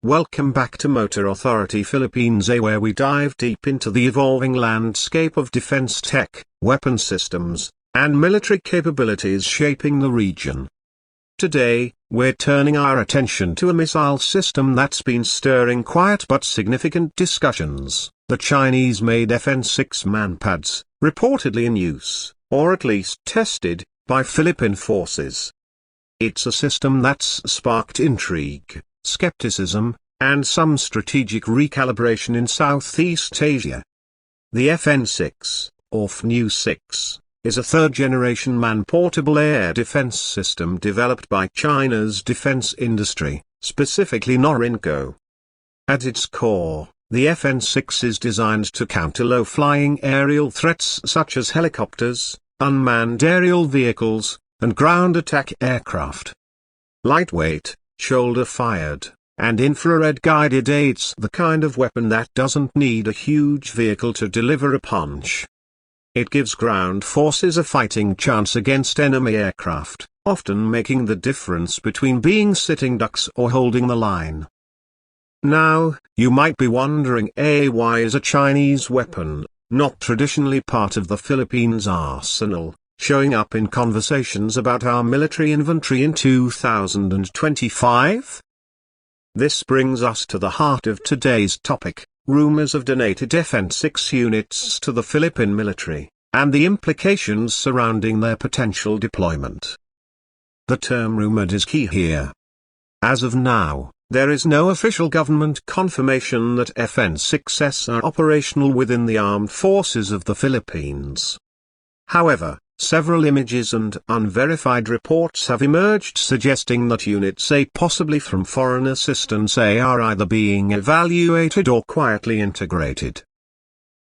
Welcome back to Motor Authority Philippines, where we dive deep into the evolving landscape of defense tech, weapon systems, and military capabilities shaping the region. Today, we're turning our attention to a missile system that's been stirring quiet but significant discussions, the Chinese-made FN-6 MANPADS, reportedly in use, or at least tested, by Philippine forces. It's a system that's sparked intrigue, skepticism, and some strategic recalibration in Southeast Asia. The FN-6, or FN-6, is a third-generation man-portable air defense system developed by China's defense industry, specifically Norinco. At its core, the FN-6 is designed to counter low-flying aerial threats such as helicopters, unmanned aerial vehicles, and ground attack aircraft. Lightweight, shoulder-fired, and infrared-guided, it's the kind of weapon that doesn't need a huge vehicle to deliver a punch. It gives ground forces a fighting chance against enemy aircraft, often making the difference between being sitting ducks or holding the line. Now, you might be wondering, why is a Chinese weapon, not traditionally part of the Philippines' arsenal, showing up in conversations about our military inventory in 2025? This brings us to the heart of today's topic: rumors of donated FN-6 units to the Philippine military, and the implications surrounding their potential deployment. The term rumored is key here. As of now, there is no official government confirmation that FN-6s are operational within the armed forces of the Philippines. However, several images and unverified reports have emerged suggesting that units possibly from foreign assistance are either being evaluated or quietly integrated.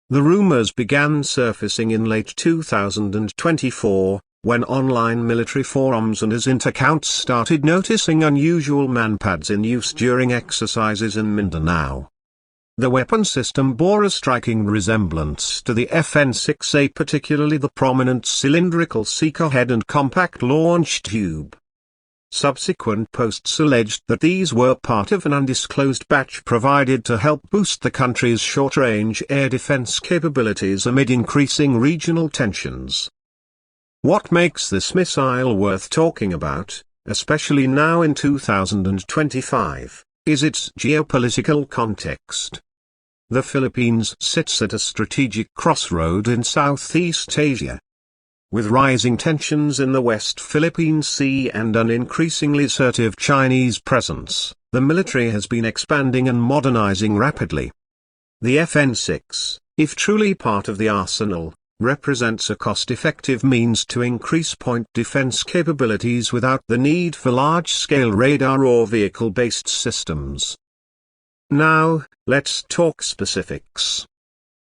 The rumors began surfacing in late 2024, when online military forums and as accounts started noticing unusual manpads in use during exercises in Mindanao. The weapon system bore a striking resemblance to the FN-6A, particularly the prominent cylindrical seeker head and compact launch tube. Subsequent posts alleged that these were part of an undisclosed batch provided to help boost the country's short-range air defense capabilities amid increasing regional tensions. What makes this missile worth talking about, especially now in 2025, is its geopolitical context. The Philippines sits at a strategic crossroad in Southeast Asia. With rising tensions in the West Philippine Sea and an increasingly assertive Chinese presence, the military has been expanding and modernizing rapidly. The FN-6, if truly part of the arsenal, represents a cost-effective means to increase point defense capabilities without the need for large-scale radar or vehicle-based systems. Now, let's talk specifics.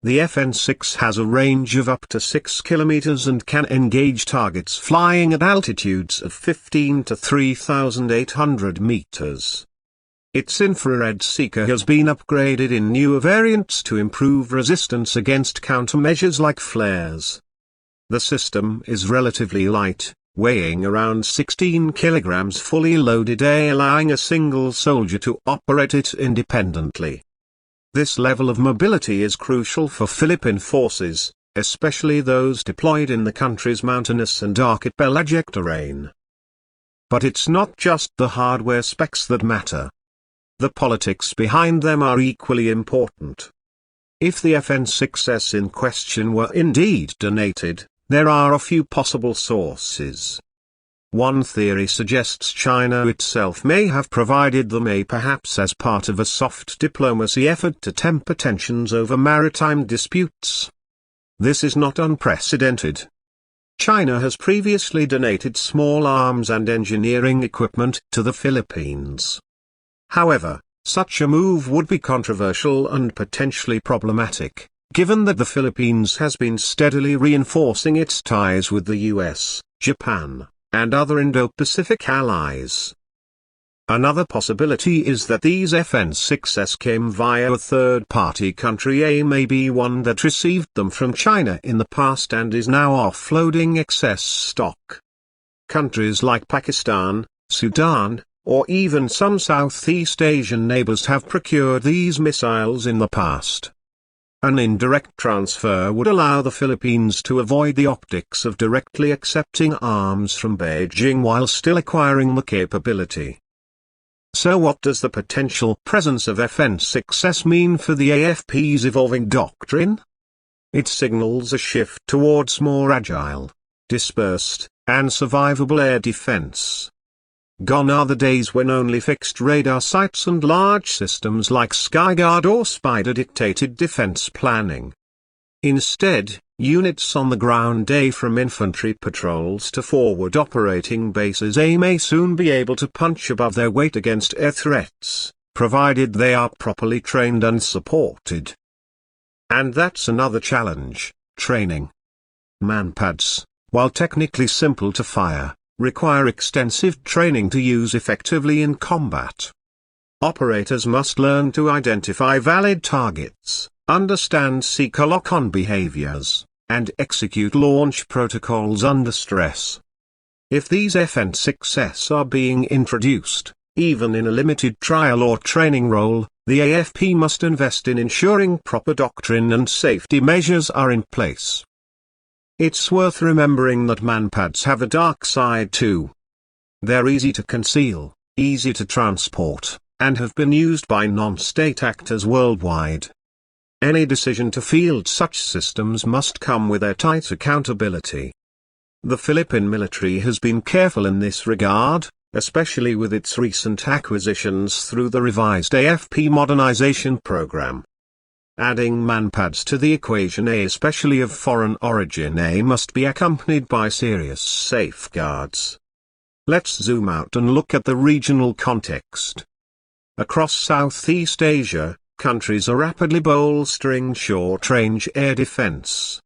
The FN-6 has a range of up to 6 kilometers and can engage targets flying at altitudes of 15 to 3,800 meters. Its infrared seeker has been upgraded in newer variants to improve resistance against countermeasures like flares. The system is relatively light, weighing around 16 kilograms fully loaded, allowing a single soldier to operate it independently. This level of mobility is crucial for Philippine forces, especially those deployed in the country's mountainous and archipelagic terrain. But it's not just the hardware specs that matter. The politics behind them are equally important. If the FN-6s in question were indeed donated, there are a few possible sources. One theory suggests China itself may have provided them, perhaps as part of a soft diplomacy effort to temper tensions over maritime disputes. This is not unprecedented. China has previously donated small arms and engineering equipment to the Philippines. However, such a move would be controversial and potentially problematic, given that the Philippines has been steadily reinforcing its ties with the US, Japan, and other Indo-Pacific allies. Another possibility is that these FN-6s came via a third-party country, maybe one that received them from China in the past and is now offloading excess stock. Countries like Pakistan, Sudan, or even some Southeast Asian neighbors have procured these missiles in the past. An indirect transfer would allow the Philippines to avoid the optics of directly accepting arms from Beijing while still acquiring the capability. So what does the potential presence of FN-6s mean for the AFP's evolving doctrine? It signals a shift towards more agile, dispersed, and survivable air defense. Gone are the days when only fixed radar sites and large systems like Skyguard or Spider dictated defense planning. Instead, units on the ground from infantry patrols to forward operating bases may soon be able to punch above their weight against air threats, provided they are properly trained and supported. And that's another challenge: training. MANPADS, while technically simple to fire, require extensive training to use effectively in combat. Operators must learn to identify valid targets, understand seeker lock-on behaviors, and execute launch protocols under stress. If these FN-6s are being introduced, even in a limited trial or training role, the AFP must invest in ensuring proper doctrine and safety measures are in place. It's worth remembering that MANPADS have a dark side too. They're easy to conceal, easy to transport, and have been used by non-state actors worldwide. Any decision to field such systems must come with airtight accountability. The Philippine military has been careful in this regard, especially with its recent acquisitions through the revised AFP modernization program. Adding MANPADS to the equation, especially of foreign origin, must be accompanied by serious safeguards. Let's zoom out and look at the regional context. Across Southeast Asia, countries are rapidly bolstering short-range air defense.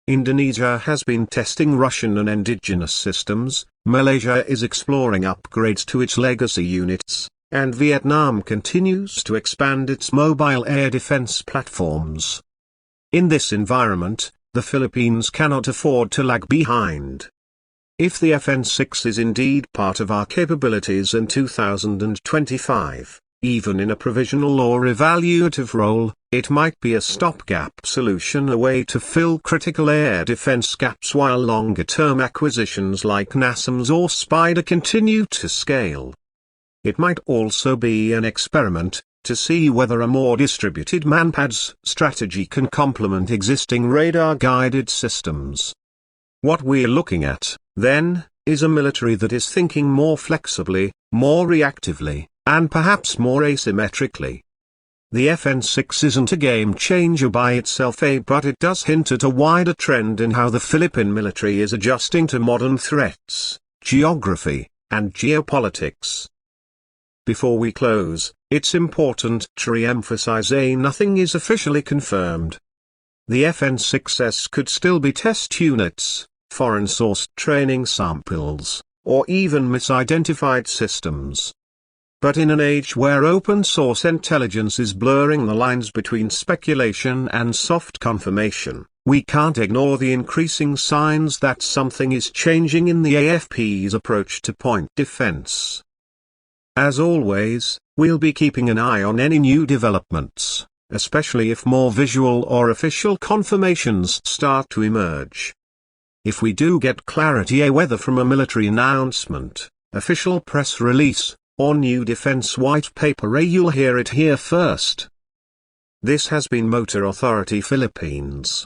Indonesia has been testing Russian and indigenous systems, Malaysia is exploring upgrades to its legacy units, and Vietnam continues to expand its mobile air defense platforms. In this environment, the Philippines cannot afford to lag behind. If the FN-6 is indeed part of our capabilities in 2025, even in a provisional or evaluative role, it might be a stopgap solution, a way to fill critical air defense gaps while longer-term acquisitions like NASAMS or Spider continue to scale. It might also be an experiment, to see whether a more distributed MANPADS strategy can complement existing radar-guided systems. What we're looking at, then, is a military that is thinking more flexibly, more reactively, and perhaps more asymmetrically. The FN-6 isn't a game-changer by itself, but it does hint at a wider trend in how the Philippine military is adjusting to modern threats, geography, and geopolitics. Before we close, it's important to re-emphasize nothing is officially confirmed. The FN-6s could still be test units, foreign-sourced training samples, or even misidentified systems. But in an age where open-source intelligence is blurring the lines between speculation and soft confirmation, we can't ignore the increasing signs that something is changing in the AFP's approach to point defense. As always, we'll be keeping an eye on any new developments, especially if more visual or official confirmations start to emerge. If we do get clarity, whether from a military announcement, official press release, or new defense white paper, you'll hear it here first. This has been Motor Authority Philippines.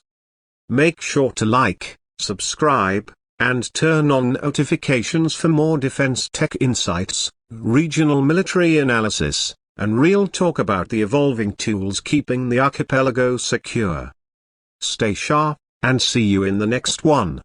Make sure to like, subscribe, and turn on notifications for more defense tech insights, regional military analysis, and real talk about the evolving tools keeping the archipelago secure. Stay sharp, and see you in the next one.